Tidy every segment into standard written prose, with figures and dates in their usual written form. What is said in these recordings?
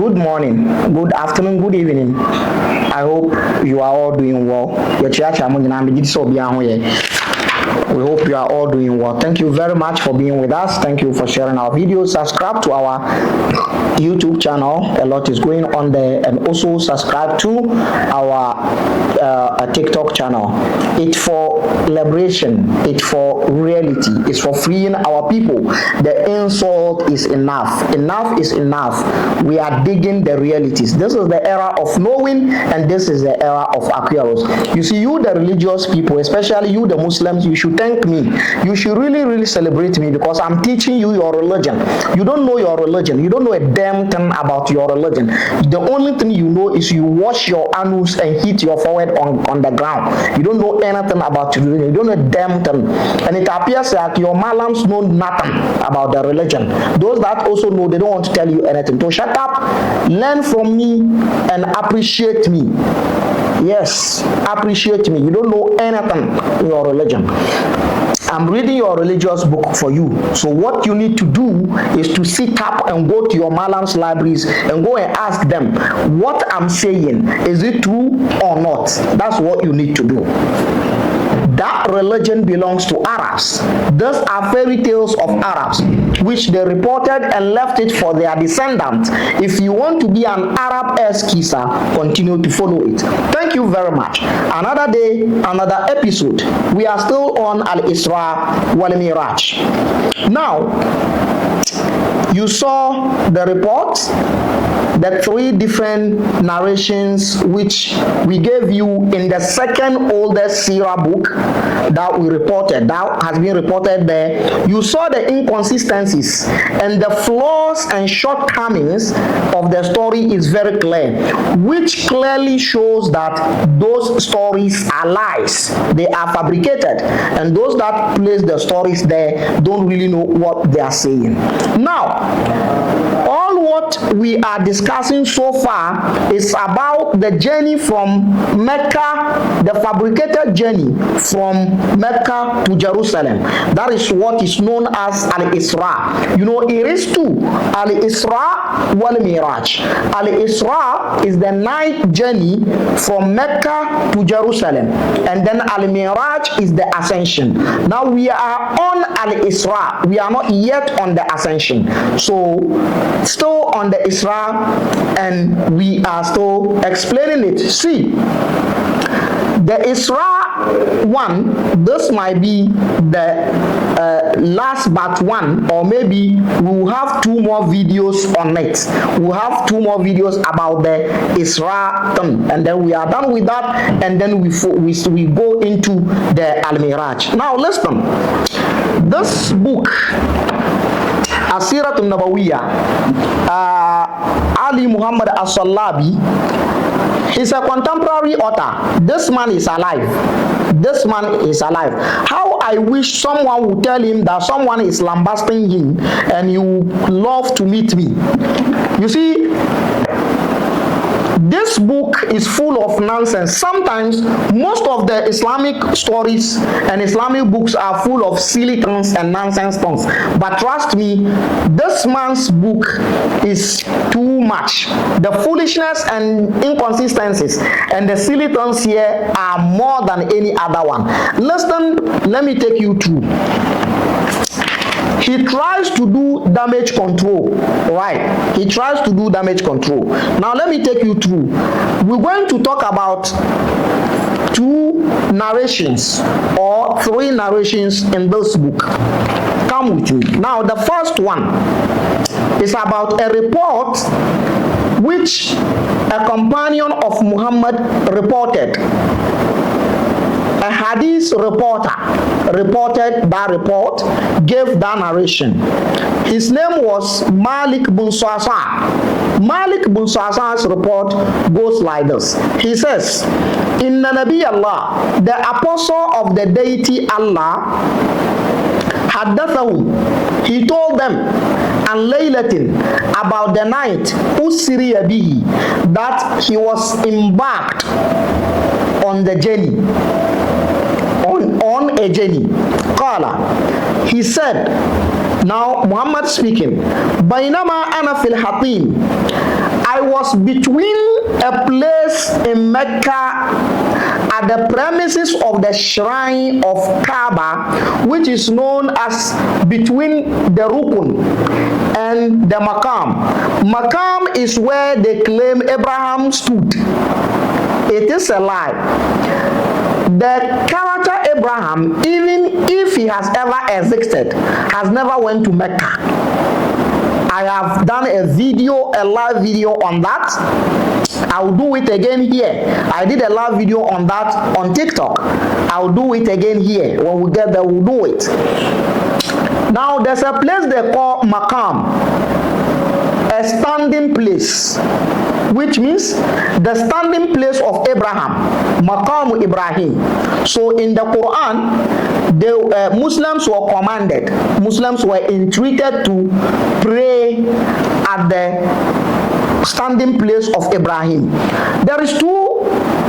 Good morning, good afternoon, good evening. I hope you are all doing well. We hope you are all doing well. Thank you very much for being with us. Thank you for sharing our videos. Subscribe to our YouTube channel. A lot is going on there. And also subscribe to our TikTok channel. It's for liberation. It's for reality. It's for freeing our people. The insult is enough. Enough is enough. We are digging the realities. This is the era of knowing, and this is the era of Aquarius. You see, you the religious people, especially you the Muslims, you should thank me. You should really celebrate me, because I'm teaching you your religion. You don't know your religion. You don't know a damn thing about your religion. The only thing you know is you wash your anus and hit your forehead on the ground. You don't know anything about your religion. You don't know a damn thing. And it appears that your malams know nothing about the religion. Those that also know, they don't want to tell you anything. So shut up, learn from me, and appreciate me. Yes, appreciate me. You don't know anything in your religion. I'm reading your religious book for you. So what you need to do is to sit up and go to your Malam's libraries and go and ask them, what I'm saying, is it true or not? That's what you need to do. That religion belongs to Arabs. Those are fairy tales of Arabs, which they reported and left it for their descendants. If you want to be an Arab-esque kisa, continue to follow it. Thank you very much. Another day, another episode. We are still on Isra'wal Miraj. Now, you saw the report, the 3 different narrations which we gave you in the second oldest Sirah book that we reported, that has been reported there. You saw the inconsistencies and the flaws and shortcomings of the story is very clear, which clearly shows that those stories are lies. They are fabricated, and those that place the stories there don't really know what they are saying. Now, all what we are discussing so far is about the journey from Mecca, the fabricated journey from Mecca to Jerusalem. That is what is known as Al-Isra. You know, it is two, Al-Isra wal Miraj. Al-Isra is the night journey from Mecca to Jerusalem, and then Al-Miraj is the ascension. Now we are on Al-Isra. We are not yet on the ascension. So still on the Isra, and we are still explaining it. See, the Isra one, this might be the last but one, or maybe we'll have 2 more videos on it. We'll have 2 more videos about the Isra thing, and then we are done with that, and then we go into the Al-Miraj. Now listen, this book, Asiratun Nabawiyah, Ali Muhammad As-Sallabi, he's a contemporary author. This man is alive. This man is alive. How I wish someone would tell him that someone is lambasting him and he would love to meet me. You see, this book is full of nonsense. Sometimes most of the Islamic stories and Islamic books are full of silly things and nonsense things. But trust me, this man's book is too much. The foolishness and inconsistencies and the silly things here are more than any other one. Listen, let me take you through. He tries to do damage control, right? He tries to do damage control. Now let me take you through. We're going to talk about 2 narrations or 3 narrations in this book. Come with me. Now the first one is about a report which a companion of Muhammad reported. A hadith reporter reported that report, gave that narration. His name was Malik bin Sa'sa. Malik bin Sa'sa's report goes like this. He says, Inna Nabi Allah, the apostle of the deity Allah, haddathahum, he told them, and laylatin, about the night, usriya bihi, that he was embarked on the journey, on a journey. Qala, he said, now Muhammad speaking, Bainama ana fil hatim, I was between a place in Mecca at the premises of the shrine of Kaaba, which is known as between the Rukun and the Maqam. Maqam is where they claim Abraham stood. It is a lie. The character Abraham, even if he has ever existed, has never went to Mecca. I have done a live video on that. I'll do it again here. I did a live video on that on TikTok. I'll do it again here. When we get there, we'll do it. Now, there's a place they call Maqam, a standing place, which means the standing place of Abraham, Maqam Ibrahim. So in the Quran, the Muslims were commanded, Muslims were entreated to pray at the standing place of Ibrahim. There is two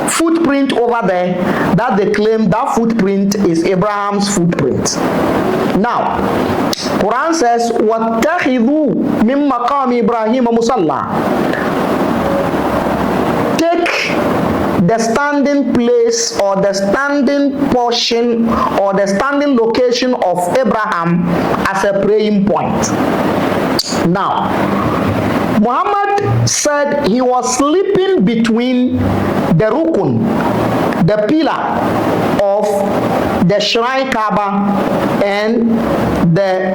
footprint over there that they claim that footprint is Abraham's footprint. Now, Quran says, وَاتَّخِذُوا مِن مَقَامِ إِبْرَاهِيمَ مُصَلَّى. Take the standing place or the standing portion or the standing location of Abraham as a praying point. Now, Muhammad said he was sleeping between the Rukun, the pillar of the Shrine Kaaba, and the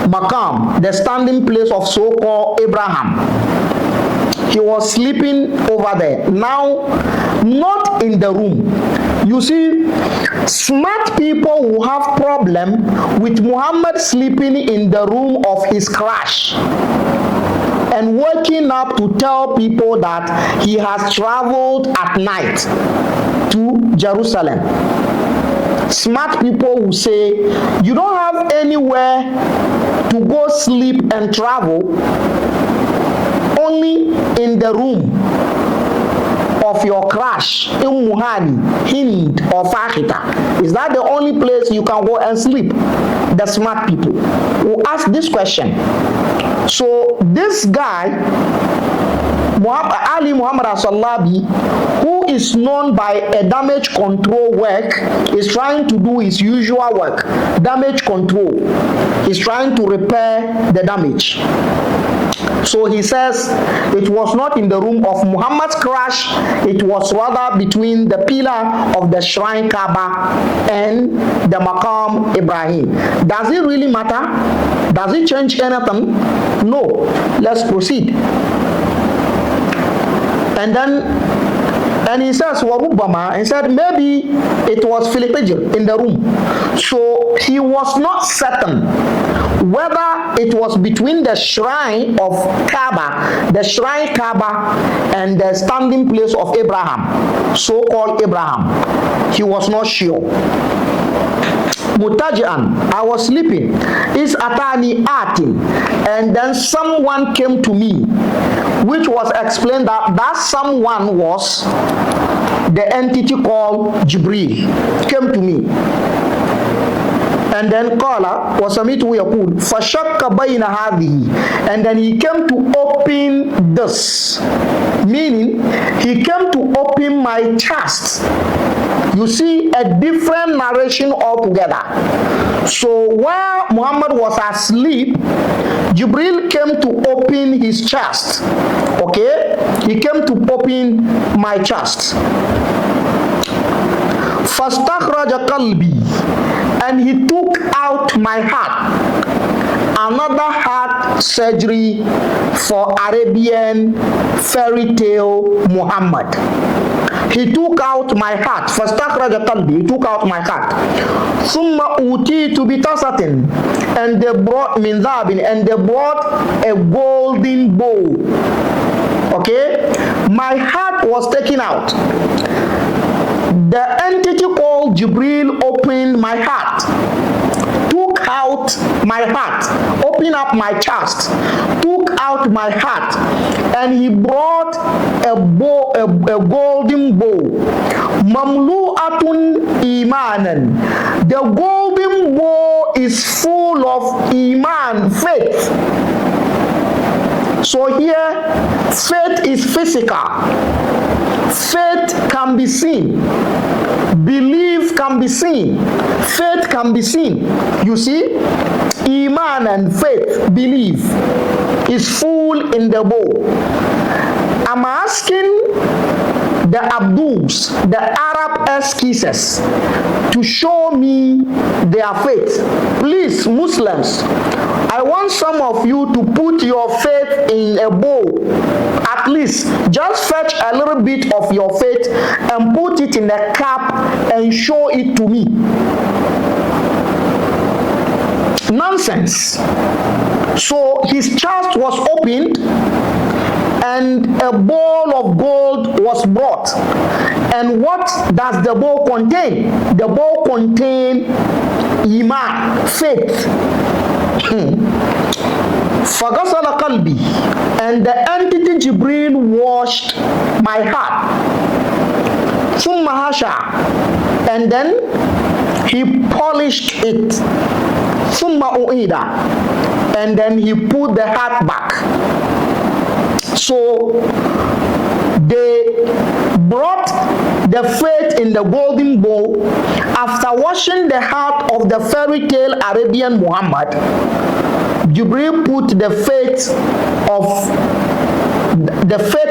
Maqam, the standing place of so-called Abraham. He was sleeping over there. Now, not in the room. You see, smart people will have problem with Muhammad sleeping in the room of his crash and waking up to tell people that he has traveled at night to Jerusalem. Smart people will say, you don't have anywhere to go sleep and travel, only in the room of your crash in Muhani, Hind, or Fahita. Is that the only place you can go and sleep? The smart people will ask this question. So this guy, Ali Muhammad As-Salabi, who is known by a damage control work, is trying to do his usual work, damage control. He's trying to repair the damage. So he says it was not in the room of Muhammad's crash, it was rather between the pillar of the Shrine Kaaba and the Maqam Ibrahim. Does it really matter? Does it change anything? No. Let's proceed. And he says, Warubama, he said maybe it was Philipijil in the room. So he was not certain whether it was between the shrine of Kaaba, the shrine Kaaba, and the standing place of Abraham, so-called Abraham. He was not sure. Mutajian, I was sleeping. Is atani atin, and then someone came to me, which was explained that someone was the entity called Jibril, came to me. And then Qala wasamitu yaqul fashakka bayna hadhihi, and then he came to open this, meaning he came to open my chest. You see a different narration altogether. So while Muhammad was asleep, Jibril came to open his chest. Okay, he came to open my chest. Fastakhraja qalbi, and he took out my heart. Another heart surgery for Arabian fairy tale Muhammad. He took out my heart. Fastakhraja qalbi, he took out my heart. Summa utitu bitasatin, and they brought min dhabin, and they brought a golden bowl. Okay, my heart was taken out. The entity called Jibril opened my heart, took out my heart, opened up my chest, took out my heart, and he brought a golden bowl. Mamlu'atun imanan. The golden bowl is full of iman, faith. So here, faith is physical. Faith can be seen. Belief can be seen. Faith can be seen. You see, Iman and faith, belief, is full in the bowl. I'm asking the Abduls, the Arab esquisses, to show me their faith. Please, Muslims, I want some of you to put your faith in a bowl. At least, just fetch a little bit of your faith and put it in a cup and show it to me. Nonsense. So his chest was opened and a bowl of gold was brought. And what does the bowl contain? The bowl contains Iman, faith. Fagasala qalbi, and the entity Jibril washed my heart. Thumma hasha, and then he polished it. Thumma uida, and then he put the heart back. So they brought the faith in the golden bowl. After washing the heart of the fairy tale Arabian Muhammad, Jibril put the faith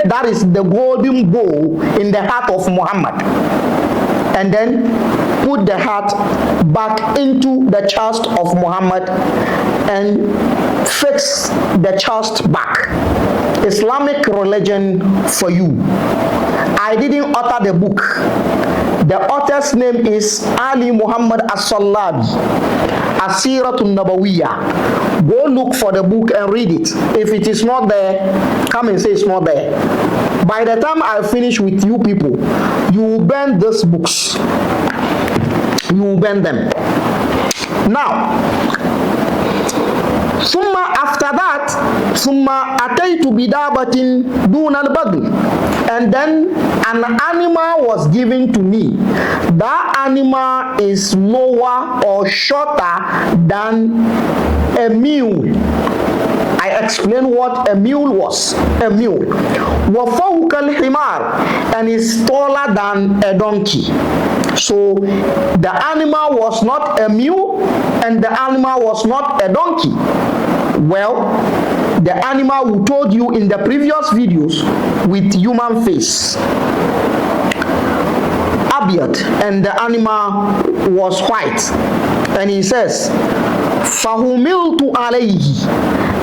that is the golden bowl in the heart of Muhammad, and then put the heart back into the chest of Muhammad and fix the chest back. Islamic religion for you. I didn't author the book. The author's name is Ali Muhammad As-Sallabi, Asiratun Nabawiyah. Go look for the book and read it. If it is not there, come and say it's not there. By the time I finish with you people, you will burn these books. You will burn them. Now, Summa, after that, Summa ataytu bidabatin dunal bagl, and then an animal was given to me. That animal is lower or shorter than a mule. I explained what a mule was. A mule. وَفَوْقَ الْحِمَارِ, and is taller than a donkey. So the animal was not a mule and the animal was not a donkey. Well, the animal we told you in the previous videos with human face, Abiyat, and the animal was white. And he says, Fahumiltu alayhi,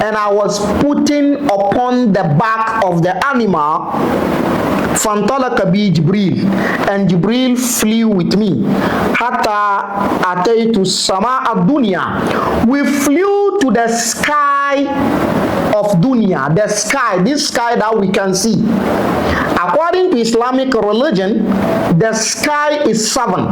and I was putting upon the back of the animal. Fantalaka bi Jibril, and Jibril flew with me. Hatta ataytu sama ad-dunya. We flew to the sky of dunya, the sky, this sky that we can see. According to Islamic religion, the sky is 7.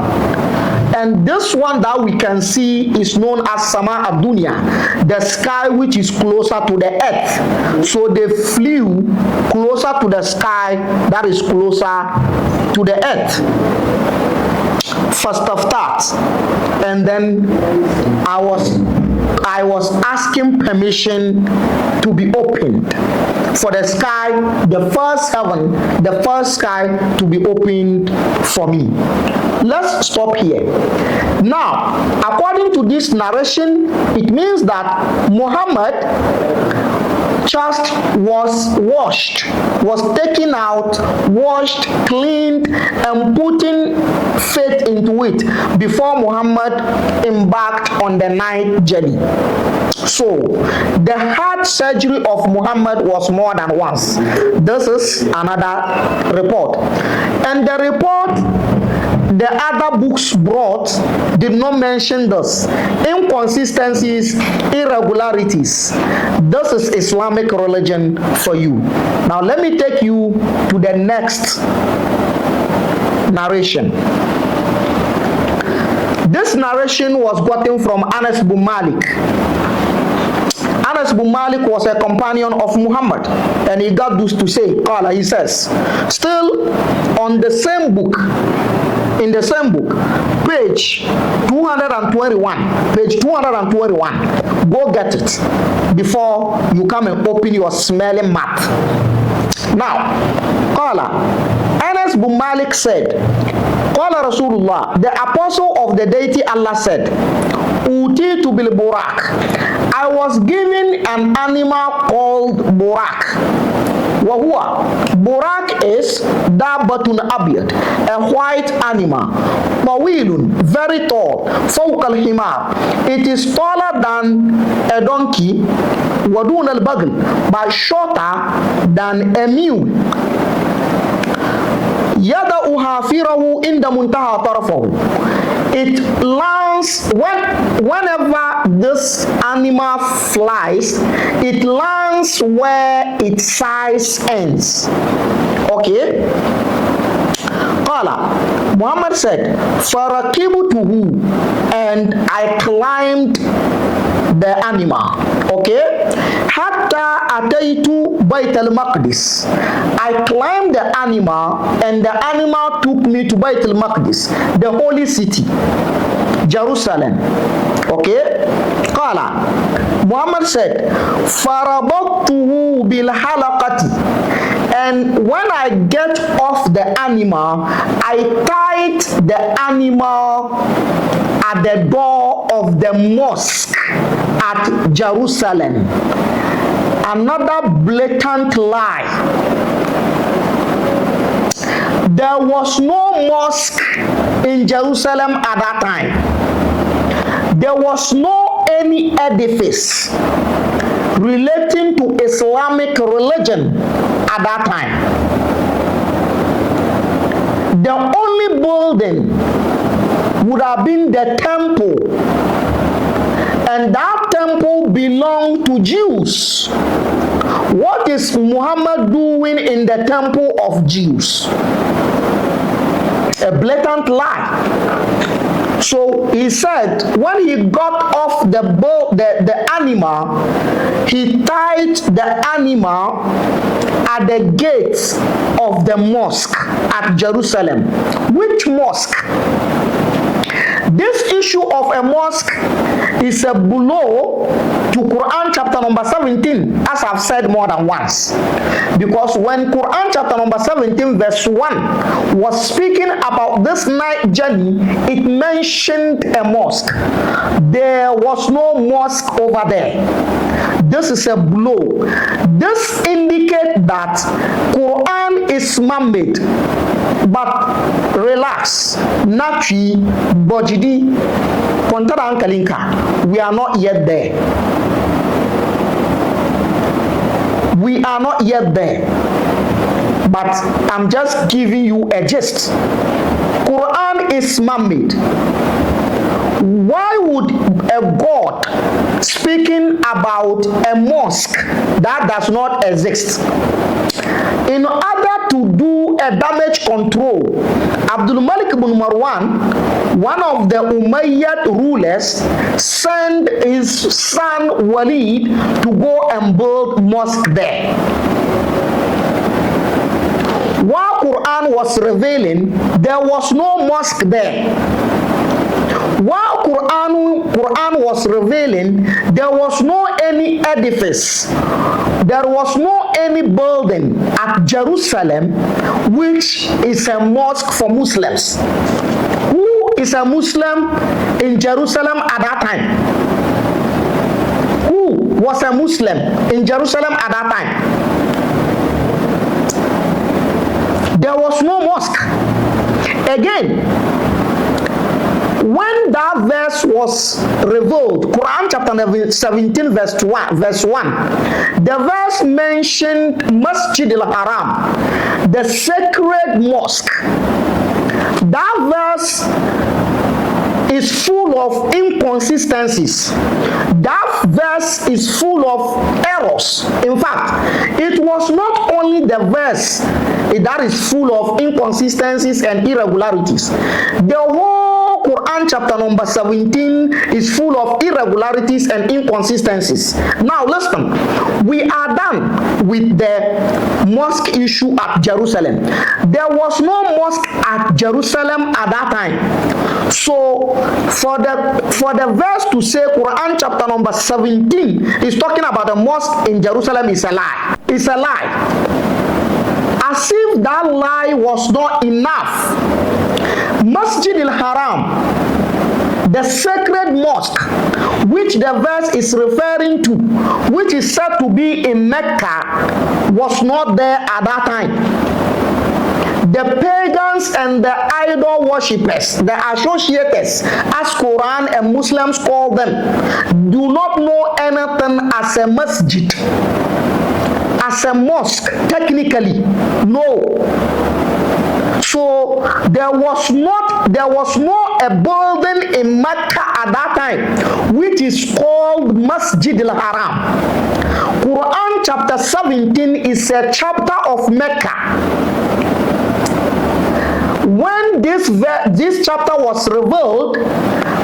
And this one that we can see is known as Sama ad-Dunya, the sky which is closer to the earth. So they flew closer to the sky that is closer to the earth. First of that, and then I was asking permission to be opened for the sky, the first heaven, the first sky to be opened for me. Let's stop here. Now, according to this narration, it means that Muhammad chest was washed, was taken out, washed, cleaned, and putting faith into it before Muhammad embarked on the night journey. So, the heart surgery of Muhammad was more than once. This is another report. And the report the other books brought did not mention this. Inconsistencies, irregularities. This is Islamic religion for you. Now let me take you to the next narration. This narration was gotten from Anas bin Malik. Anas bin Malik was a companion of Muhammad, and he got this to say, he says, still on the same book, in the same book, page 221. Page 221. Go get it before you come and open your smelling mouth. Now, Qala, Anas bin Malik said, Qala Rasulullah, the apostle of the deity Allah said, Utitu bil Burak, I was given an animal called Burak. Wahua, Burak is Dabatun Abiyad, a white animal. Tawilun, very tall. Fawq al-himar, it is taller than a donkey. Wadun al-bagl, but shorter than a mule. Yada'u hafirahu inda muntaha tarafahu. It lands whenever this animal flies, it lands where its size ends. Okay? Qala, Muhammad said, Farakibtuhu, and I climbed the animal. Okay? Hatta ataitu Bayt al-Maqdis. I climbed the animal, and the animal took me to Bayt al-Maqdis, the holy city, Jerusalem. Okay? Qala, Muhammad said, Farabatuhu bil halaqati, and when I get off the animal, I tied the animal at the door of the mosque at Jerusalem. Another blatant lie. There was no mosque in Jerusalem at that time. There was no any edifice relating to Islamic religion at that time. The only building would have been the temple, and that temple belonged to Jews. What is Muhammad doing in the temple of Jews? A blatant lie. So he said, when he got off the animal, he tied the animal at the gates of the mosque at Jerusalem. Which mosque? This issue of a mosque is a blow to Quran chapter number 17, as I've said more than once. Because when Quran chapter number 17 verse 1 was speaking about this night journey, it mentioned a mosque. There was no mosque over there. This is a blow. This indicates that Quran is man-made. But relax, Nachi, Bojidi, Kontara Ankalinka, we are not yet there. We are not yet there. But I'm just giving you a gist. Quran is man-made. Why would a God speaking about a mosque that does not exist? In order to do a damage control, Abdul Malik ibn Marwan, one of the Umayyad rulers, sent his son Walid to go and build mosque there. While Quran was revealing, there was no mosque there. While Quran was revealing, there was no any edifice, there was no any building at Jerusalem which is a mosque for Muslims. Who is a Muslim in Jerusalem at that time? Who was a Muslim in Jerusalem at that time? There was no mosque. Again, when that verse was revealed, Quran chapter 17 verse 1, the verse mentioned Masjid al-Haram, the sacred mosque. That verse is full of inconsistencies. That verse is full of errors. In fact, it was not only the verse that is full of inconsistencies and irregularities. The whole Quran Quran chapter number 17 is full of irregularities and inconsistencies. Now listen, we are done with the mosque issue at Jerusalem. There was no mosque at Jerusalem at that time. So for the verse to say Quran chapter number 17 is talking about a mosque in Jerusalem is a lie. It's a lie. As if that lie was not enough, Masjid al-Haram, the sacred mosque, which the verse is referring to, which is said to be in Mecca, was not there at that time. The pagans and the idol worshippers, the associates, as Quran and Muslims call them, do not know anything as a masjid, as a mosque, technically. No. So there was no a building in Mecca at that time which is called Masjid al-Haram. Quran chapter 17 is a chapter of Mecca. When this chapter was revealed,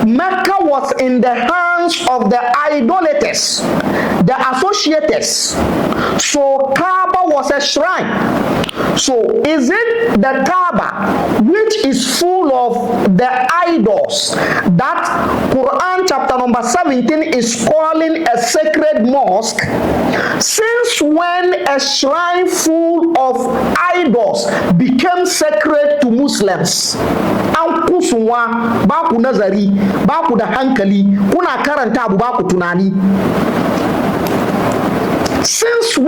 Mecca was in the hands of the idolaters, the associates. So Kaaba was a shrine. So is it the Kaaba which is full of the idols that Quran chapter number 17 is calling a sacred mosque? Since when a shrine full of idols became sacred to Muslims? An kusuwa ba ku nazari, ba ku da hankali, kuna karanta abu ba ku tunani. Since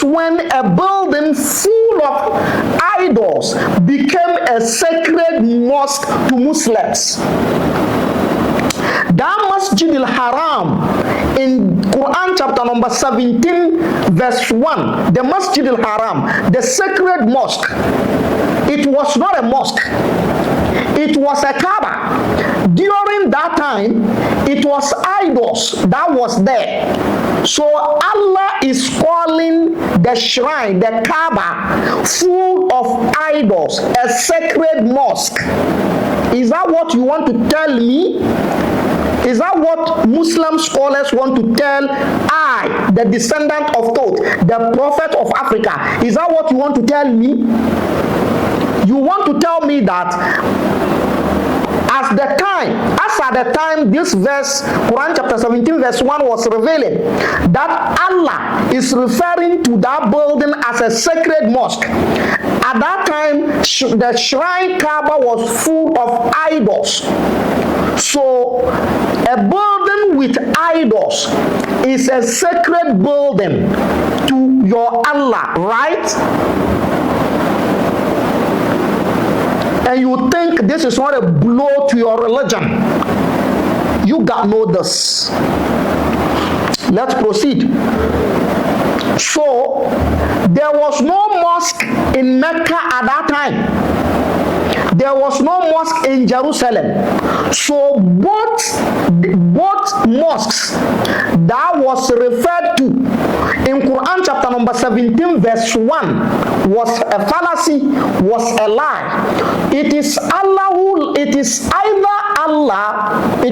when a building full of idols became a sacred mosque to Muslims? That Masjid al-Haram in Quran chapter number 17 verse 1, the Masjid al-Haram, the sacred mosque, it was not a mosque. It was a Kaaba. During that time, it was idols that was there. So Allah is calling the shrine, the Kaaba, full of idols, a sacred mosque. Is that what you want to tell me? Is that what Muslim scholars want to tell I, the descendant of Thoth, the prophet of Africa? Is that what you want to tell me? You want to tell me that as at the time this verse, Quran chapter 17 verse 1 was revealing, that Allah is referring to that building as a sacred mosque. At that time, the shrine Kaaba was full of idols. So a building with idols is a sacred building to your Allah, right? And you think this is not a blow to your religion. You got know this. Let's proceed. So there was no mosque in Mecca at that time. There was no mosque in Jerusalem. So both mosques that was referred to in Quran chapter number 17 verse 1 was a fallacy, was a lie. It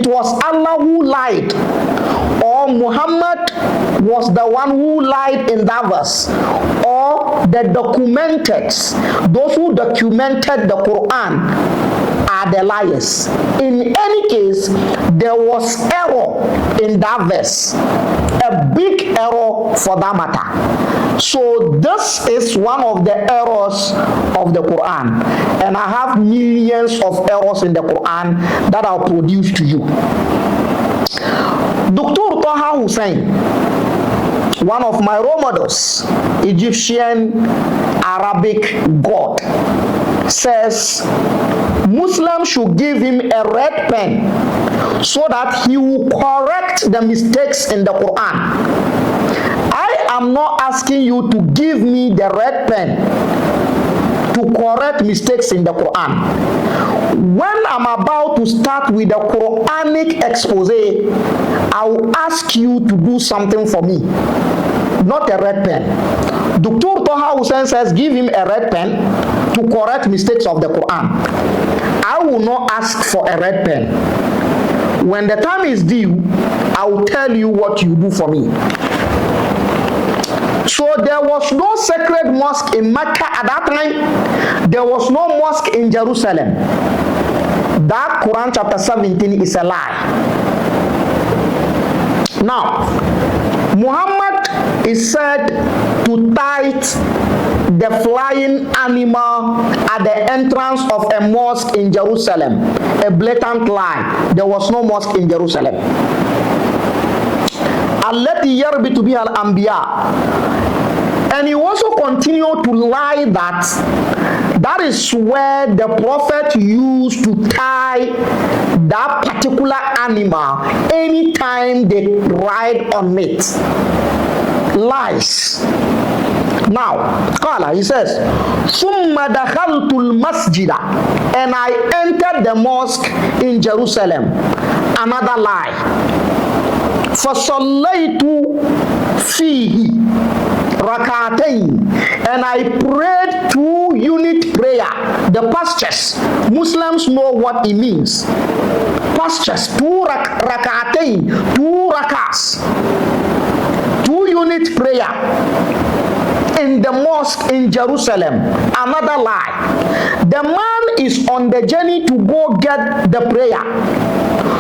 was Allah who lied, or Muhammad was the one who lied in that verse, or those who documented the Quran are the liars. In any case, there was error in that verse, a big error for that matter. So this is one of the errors of the Quran, and I have millions of errors in the Quran that I'll produce to you. Dr. Taha Hussein, one of my role models, Egyptian Arabic god, says Muslims should give him a red pen so that he will correct the mistakes in the Quran. I am not asking you to give me the red pen to correct mistakes in the Quran. When I'm about to start with the Quranic expose, I will ask you to do something for me, not a red pen. Dr. Toha Hussein says, give him a red pen to correct mistakes of the Quran. I will not ask for a red pen. When the time is due, I will tell you what you do for me. So there was no sacred mosque in Mecca at that time. There was no mosque in Jerusalem. That Quran chapter 17 is a lie. Now, Muhammad is said to tithe the flying animal at the entrance of a mosque in Jerusalem. A blatant lie. There was no mosque in Jerusalem. Allati yarbitu biha al-anbiya. And he also continued to lie that is where the prophet used to tie that particular animal anytime they ride on it. Lies. Now, Qala, he says, ثُمَّ دَخَلْتُ الْمَسْجِدَ, and I entered the mosque in Jerusalem. Another lie. فَصَلَّيْتُ فِيهِ رَكَعَتَيْنِ, and I prayed 2-unit prayer. The pastures, Muslims know what it means. Pastures, 2 rak'atayn, 2 rak'ahs, 2-unit prayer in the mosque in Jerusalem. Another lie. The man is on the journey to go get the prayer.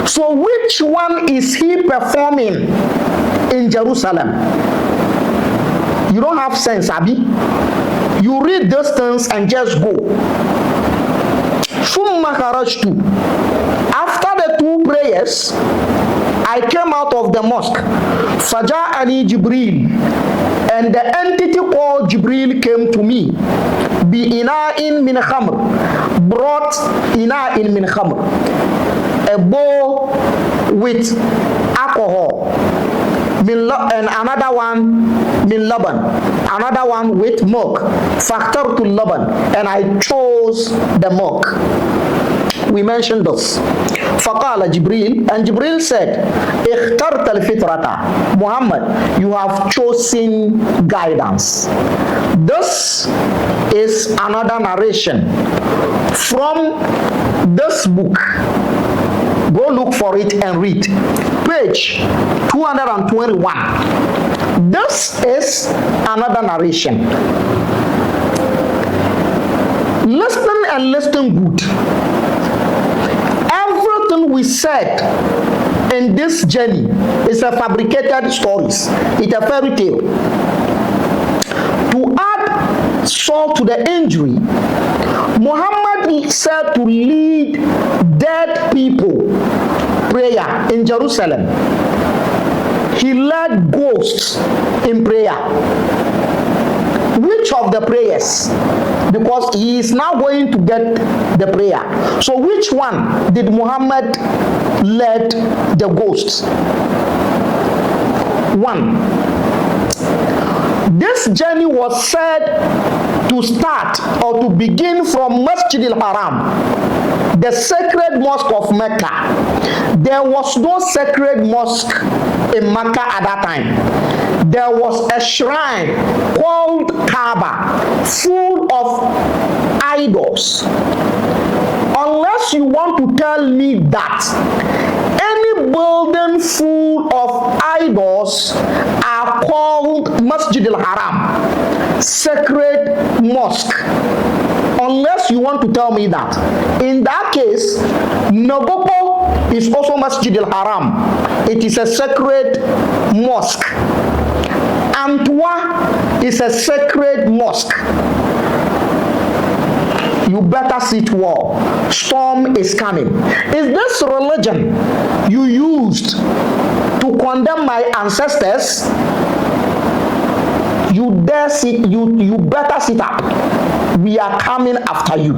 So which one is he performing in Jerusalem? You don't have sense, Abi. You read those things and just go. After the 2 prayers, I came out of the mosque. Faja'ani Jibril, and the entity called Jibril came to me. Bi ina'in min khamr, brought ina'in min khamr, a bowl with alcohol. And another one min laban, another one with milk. Fakhtartu laban, and I chose the milk. We mentioned this. Faqala Jibril, and Jibril said, Ikhtarta al-fitrata, Muhammad, you have chosen guidance. This is another narration from this book. Go look for it and read. Page 221. This is another narration. Listen and listen good. Everything we said in this journey is a fabricated stories. It's a fairy tale. To add salt to the injury, Muhammad said to lead dead people prayer in Jerusalem. He led ghosts in prayer. Which of the prayers? Because he is now going to get the prayer. So which one did Muhammad lead the ghosts? 1. This journey was said to start or to begin from Masjid al-Haram, the sacred mosque of Mecca. There was no sacred mosque in Mecca at that time. There was a shrine called Kaaba, full of idols. Unless you want to tell me that any building full of idols are called Masjid al-Haram, sacred mosque. Unless you want to tell me that. In that case, Nagopo is also Masjid al-Haram. It is a sacred mosque. Antwa is a sacred mosque. You better sit well. Storm is coming. Is this religion you used to condemn my ancestors? You dare sit, you better sit up. We are coming after you.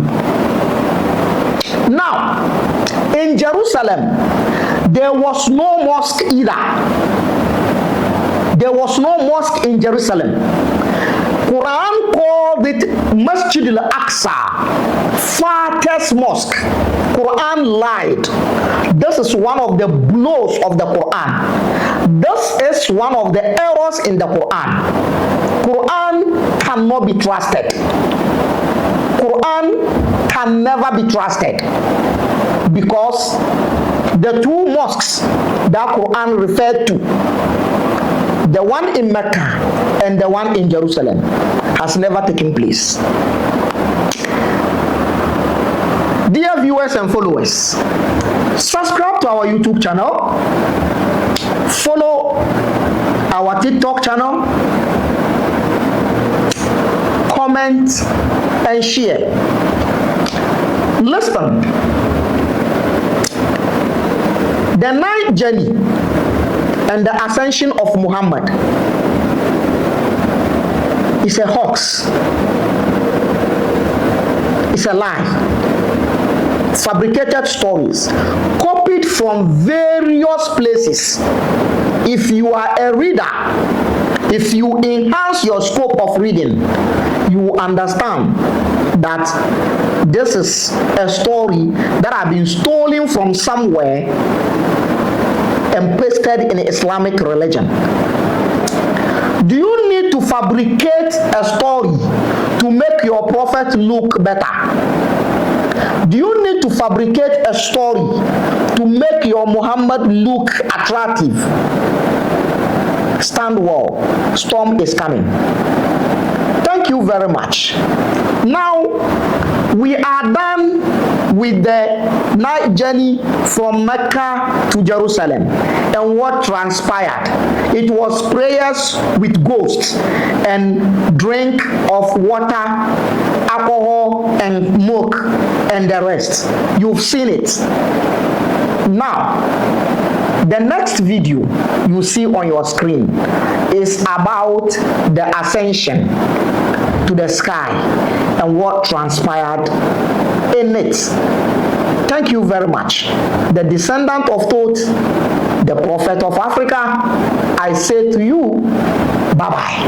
Now, in Jerusalem, there was no mosque either. There was no mosque in Jerusalem. Quran called it Masjid al-Aqsa, farthest mosque. Quran lied. This is one of the blows of the Quran. This is one of the errors in the Quran. Quran cannot be trusted. Quran can never be trusted, because the two mosques that Quran referred to, the one in Mecca and the one in Jerusalem, has never taken place. Dear viewers and followers, subscribe to our YouTube channel, follow our TikTok channel, comment and share. Listen, the night journey and the ascension of Muhammad is a hoax. It's a lie. Fabricated stories copied from various places. If you are a reader, if you enhance your scope of reading, you understand that this is a story that has been stolen from somewhere and pasted in Islamic religion. Do you need to fabricate a story to make your prophet look better? Do you need to fabricate a story to make your Muhammad look attractive? Stand well. Storm is coming. Thank you very much. Now, we are done with the night journey from Mecca to Jerusalem and what transpired. It was prayers with ghosts and drink of water, alcohol and milk and the rest. You've seen it. Now, the next video you see on your screen is about the ascension to the sky and what transpired in it. Thank you very much. The descendant of Thoth, the prophet of Africa, I say to you, bye-bye.